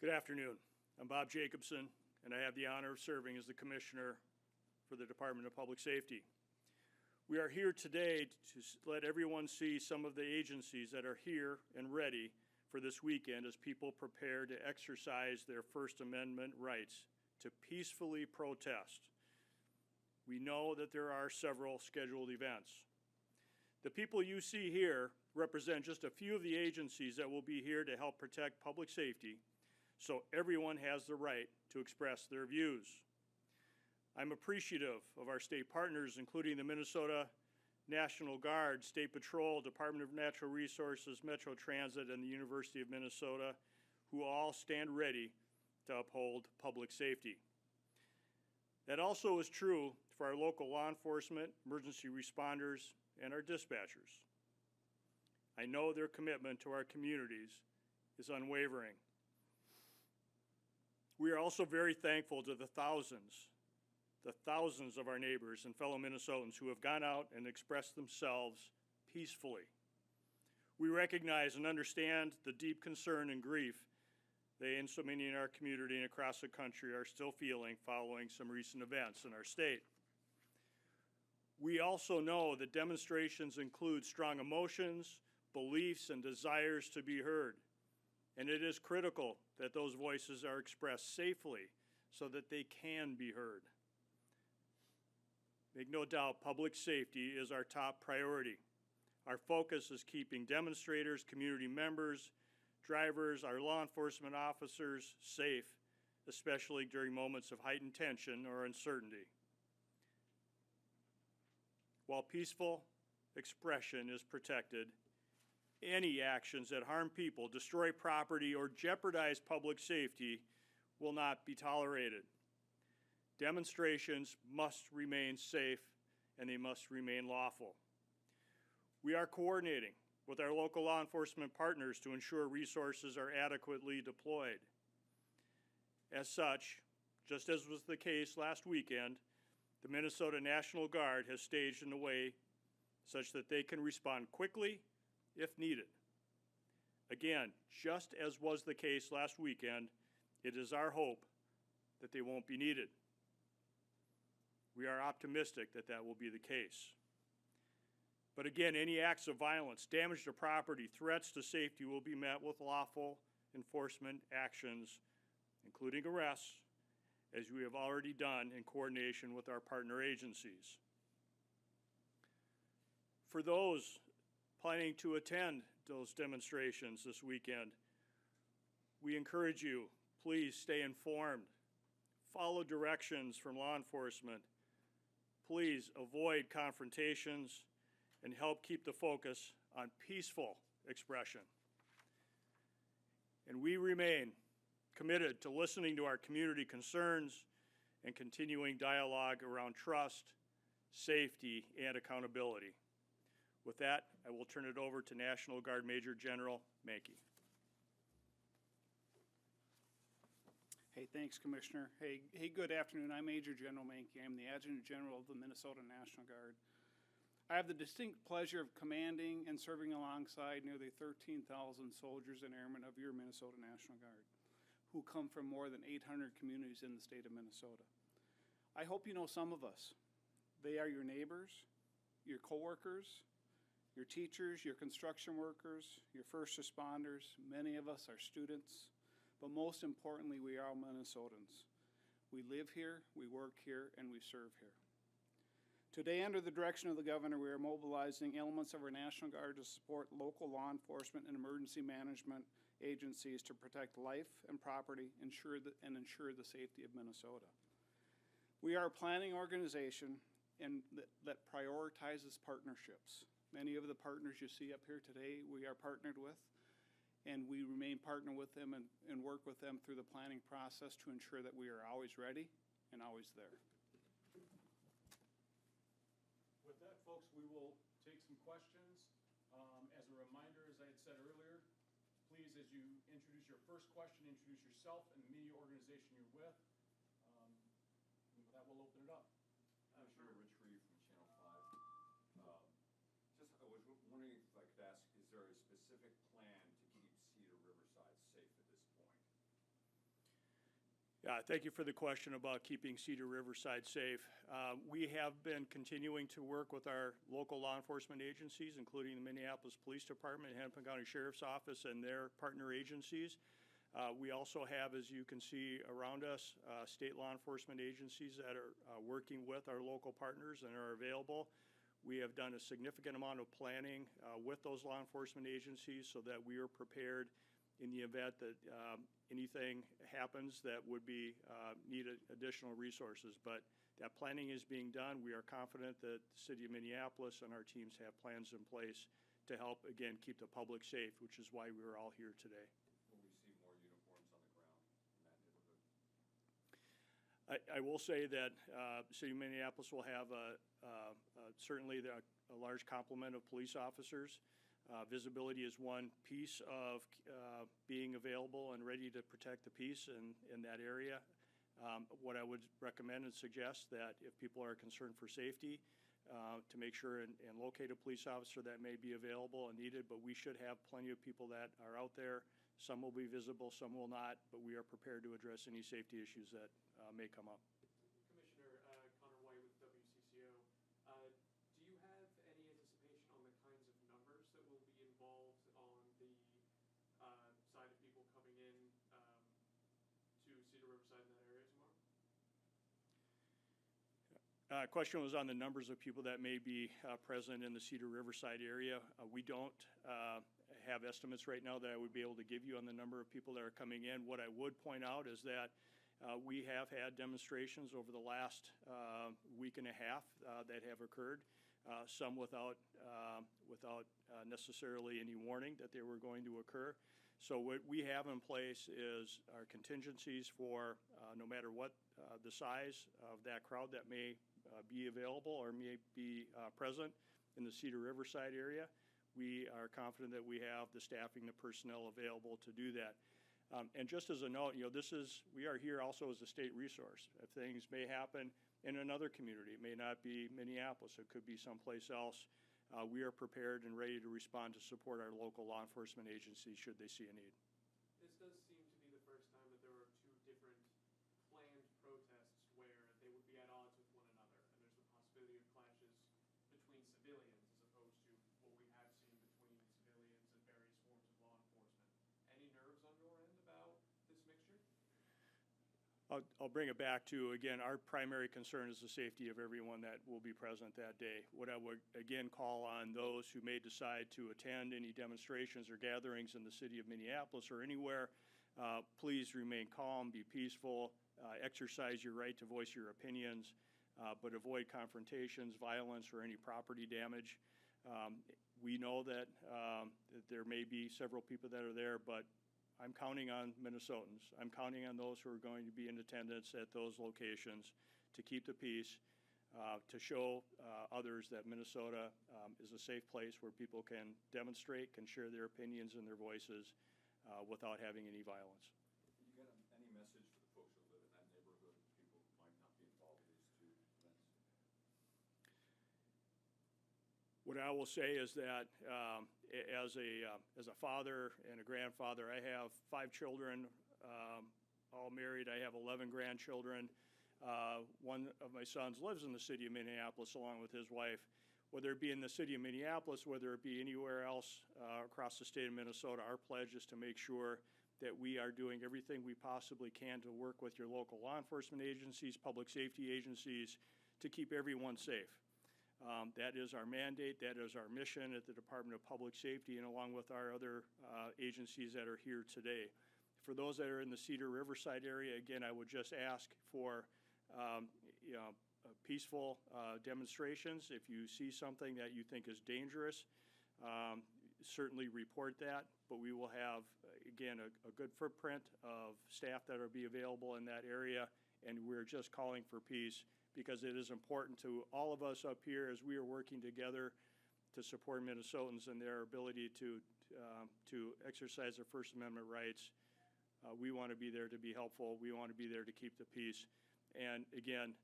Good afternoon. I'm Bob Jacobson, and I have the honor of serving as the Commissioner for the Department of Public Safety. We are here today to let everyone see some of the agencies that are here and ready for this weekend as people prepare to exercise their First Amendment rights to peacefully protest. We know that there are several scheduled events. The people you see here represent just a few of the agencies that will be here to help protect public safety, so everyone has the right to express their views. I'm appreciative of our state partners, including the Minnesota National Guard, State Patrol, Department of Natural Resources, Metro Transit, and the University of Minnesota, who all stand ready to uphold public safety. That also is true for our local law enforcement, emergency responders, and our dispatchers. I know their commitment to our communities is unwavering. We are also very thankful to the thousands of our neighbors and fellow Minnesotans who have gone out and expressed themselves peacefully. We recognize and understand the deep concern and grief they and so many in our community and across the country are still feeling following some recent events in our state. We also know that demonstrations include strong emotions, beliefs, and desires to be heard. And it is critical that those voices are expressed safely so that they can be heard. Make no doubt, public safety is our top priority. Our focus is keeping demonstrators, community members, drivers, our law enforcement officers safe, especially during moments of heightened tension or uncertainty. While peaceful expression is protected, any actions that harm people, destroy property, or jeopardize public safety will not be tolerated. Demonstrations must remain safe and they must remain lawful. We are coordinating with our local law enforcement partners to ensure resources are adequately deployed. As such, just as was the case last weekend, the Minnesota National Guard has staged in a way such that they can respond quickly if needed. Again, just as was the case last weekend, it is our hope that they won't be needed. We are optimistic that that will be the case. But again, any acts of violence, damage to property, threats to safety will be met with lawful enforcement actions, including arrests, as we have already done in coordination with our partner agencies. For those planning to attend those demonstrations this weekend, we encourage you, please stay informed, follow directions from law enforcement, please avoid confrontations, and help keep the focus on peaceful expression. And we remain committed to listening to our community concerns and continuing dialogue around trust, safety, and accountability. With that, I will turn it over to National Guard Major General Mankey. Hey, thanks, Commissioner. Hey, good afternoon. I'm Major General Mankey. I'm the Adjutant General of the Minnesota National Guard. I have the distinct pleasure of commanding and serving alongside nearly 13,000 soldiers and airmen of your Minnesota National Guard, who come from more than 800 communities in the state of Minnesota. I hope you know some of us. They are your neighbors, your coworkers, your teachers, your construction workers, your first responders. Many of us are students, but most importantly, we are all Minnesotans. We live here, we work here, and we serve here. Today, under the direction of the Governor, we are mobilizing elements of our National Guard to support local law enforcement and emergency management agencies to protect life and property and ensure the safety of Minnesota. We are a planning organization that prioritizes partnerships. Many of the partners you see up here today, we are partnered with, and we remain partnered with them and work with them through the planning process to ensure that we are always ready and always there. With that, folks, we will take some questions. As a reminder, as I had said earlier, please, as you introduce your first question, introduce yourself and the media organization you're with. And with that, we'll open it up. Commissioner Rich Reeve from Channel 5. I was wondering if I could ask, is there a specific plan to keep Cedar Riverside safe at this point? Yeah, thank you for the question about keeping Cedar Riverside safe. We have been continuing to work with our local law enforcement agencies, including the Minneapolis Police Department, Hennepin County Sheriff's Office, and their partner agencies. We also have, as you can see around us, state law enforcement agencies that are working with our local partners and are available. We have done a significant amount of planning with those law enforcement agencies so that we are prepared in the event that anything happens that would be need additional resources. But that planning is being done. We are confident that the city of Minneapolis and our teams have plans in place to help, again, keep the public safe, which is why we are all here today. Will we see more uniforms on the ground in that neighborhood? I will say that the city of Minneapolis will have certainly a large complement of police officers. Visibility is one piece of being available and ready to protect the peace in that area. What I would recommend and suggest that if people are concerned for safety, to make sure and locate a police officer that may be available and needed, but we should have plenty of people that are out there. Some will be visible, some will not, but we are prepared to address any safety issues that may come up. Commissioner Connor White with WCCO. Do you have any anticipation on the kinds of numbers that will be involved on the side of people coming in to Cedar Riverside in that area tomorrow? Question was on the numbers of people that may be present in the Cedar Riverside area. We don't have estimates right now that I would be able to give you on the number of people that are coming in. What I would point out is that we have had demonstrations over the last week and a half that have occurred, some without necessarily any warning that they were going to occur. So what we have in place is our contingencies for no matter what the size of that crowd that may be available or may be present in the Cedar Riverside area. We are confident that we have the staffing, the personnel available to do that. And just as a note, we are here also as a state resource. If things may happen in another community, it may not be Minneapolis, it could be someplace else. We are prepared and ready to respond to support our local law enforcement agencies should they see a need. This does seem to be the first time that there are two different planned protests where they would be at odds with one another, and there's the possibility of clashes between civilians as opposed to what we have seen between civilians and various forms of law enforcement. Any nerves on your end about this mixture? I'll bring it back to, again, our primary concern is the safety of everyone that will be present that day. What I would, again, call on those who may decide to attend any demonstrations or gatherings in the city of Minneapolis or anywhere, please remain calm, be peaceful, exercise your right to voice your opinions, but avoid confrontations, violence, or any property damage. We know that there may be several people that are there, but I'm counting on Minnesotans. I'm counting on those who are going to be in attendance at those locations to keep the peace, to show others that Minnesota is a safe place where people can demonstrate, can share their opinions and their voices without having any violence. You got any message for the folks who live in that neighborhood, people who might not be involved in these two events? What I will say is that as a father and a grandfather, I have 5 children, all married. I have 11 grandchildren. One of my sons lives in the city of Minneapolis along with his wife. Whether it be in the city of Minneapolis, whether it be anywhere else across the state of Minnesota, our pledge is to make sure that we are doing everything we possibly can to work with your local law enforcement agencies, public safety agencies, to keep everyone safe. That is our mandate, that is our mission at the Department of Public Safety and along with our other agencies that are here today. For those that are in the Cedar Riverside area, again, I would just ask for peaceful demonstrations. If you see something that you think is dangerous, certainly report that, but we will have, again, a good footprint of staff that will be available in that area, and we're just calling for peace, because it is important to all of us up here as we are working together to support Minnesotans and their ability to exercise their First Amendment rights. We want to be there to be helpful. We want to be there to keep the peace. And again,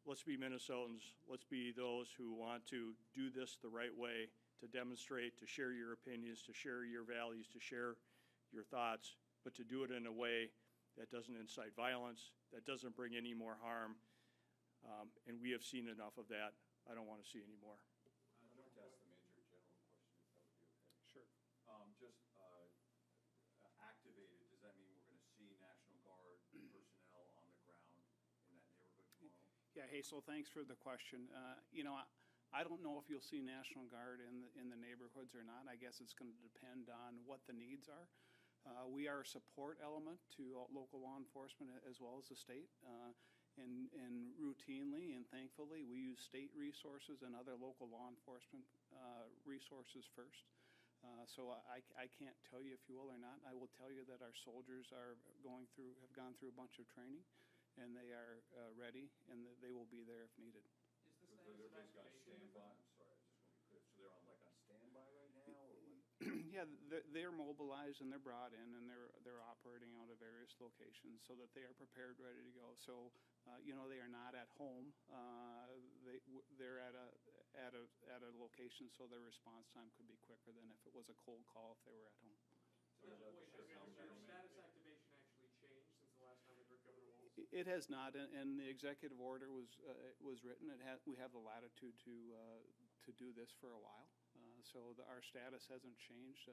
let's be Minnesotans. Let's be those who want to do this the right way, to demonstrate, to share your opinions, to share your values, to share your thoughts, but to do it in a way that doesn't incite violence, that doesn't bring any more harm. And we have seen enough of that. I don't want to see any more. I'd like to ask the Major General a question, if that would be okay. Sure. Activated, does that mean we're gonna see National Guard personnel on the ground in that neighborhood tomorrow? Yeah, Hazel, thanks for the question. I don't know if you'll see National Guard in the neighborhoods or not. I guess it's going to depend on what the needs are. We are a support element to local law enforcement as well as the state. And routinely and thankfully, we use state resources and other local law enforcement resources first. So I can't tell you if you will or not. I will tell you that our soldiers have gone through a bunch of training, and they are ready, and they will be there if needed. Is the They're status of basically on activation? standby, I'm sorry, I just want to be clear, so they're on standby right now, or what? Yeah, they're mobilized and they're brought in, and they're operating out of various locations so that they are prepared, ready to go. So, they are not at home. They're at a location, so their response time could be quicker than if it was a cold call if they were at home. So wait, has your status activation actually changed since the last time we heard Governor Wolf's? It has not, and the executive order was written. We have the latitude to do this for a while. So our status hasn't changed.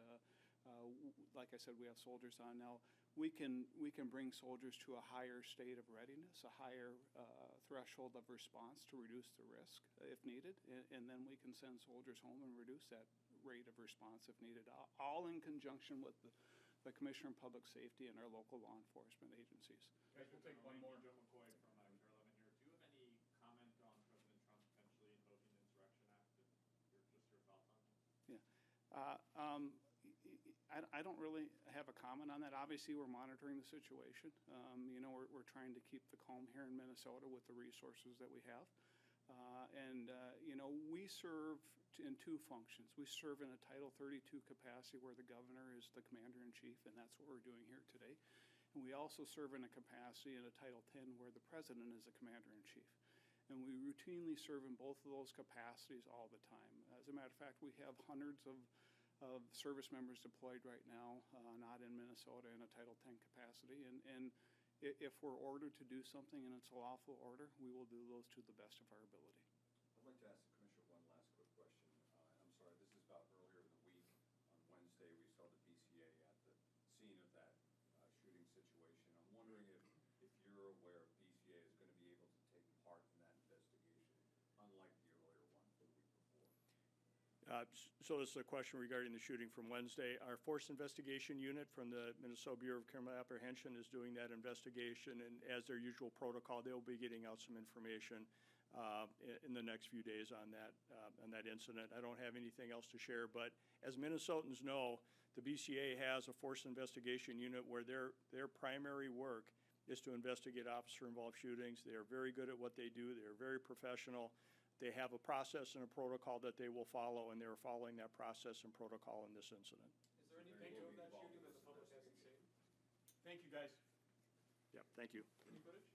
Like I said, we have soldiers on now. We can bring soldiers to a higher state of readiness, a higher threshold of response to reduce the risk if needed, and then we can send soldiers home and reduce that rate of response if needed, all in conjunction with the Commissioner of Public Safety and our local law enforcement agencies. Guys, we'll take one more. Joe McCoy from Chairman here. Do you have any comment on President Trump potentially invoking the Insurrection Act, and your thoughts on that? Yeah. I don't really have a comment on that. Obviously, we're monitoring the situation. We're trying to keep the calm here in Minnesota with the resources that we have. We serve in two functions. We serve in a Title 32 capacity where the governor is the commander-in-chief, and that's what we're doing here today. And we also serve in a capacity in a Title 10 where the president is the commander-in-chief. And we routinely serve in both of those capacities all the time. As a matter of fact, we have hundreds of service members deployed right now, not in Minnesota in a Title 10 capacity. And if we're ordered to do something and it's a lawful order, we will do those to the best of our ability. I'd like to ask the Commissioner one last quick question. I'm sorry, this is about earlier in the week. On Wednesday, we saw the BCA at the scene of that shooting situation. I'm wondering if you're aware BCA is going to be able to take part in that investigation, unlike the earlier one the week before. So this is a question regarding the shooting from Wednesday. Our Force Investigation Unit from the Minnesota Bureau of Criminal Apprehension is doing that investigation, and as their usual protocol, they'll be getting out some information in the next few days on that incident. I don't have anything else to share, but as Minnesotans know, the BCA has a Force Investigation Unit where their primary work is to investigate officer-involved shootings. They are very good at what they do. They are very professional. They have a process and a protocol that they will follow, and they're following that process and protocol in this incident. Is there any video of that shooting that the public hasn't seen? Thank you, guys. Yep, thank you. Any footage?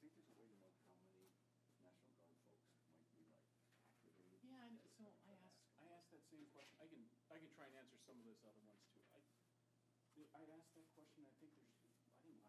You think there's a way to know how many National Guard folks might be like? Yeah, so I asked that same question. I can try and answer some of those other ones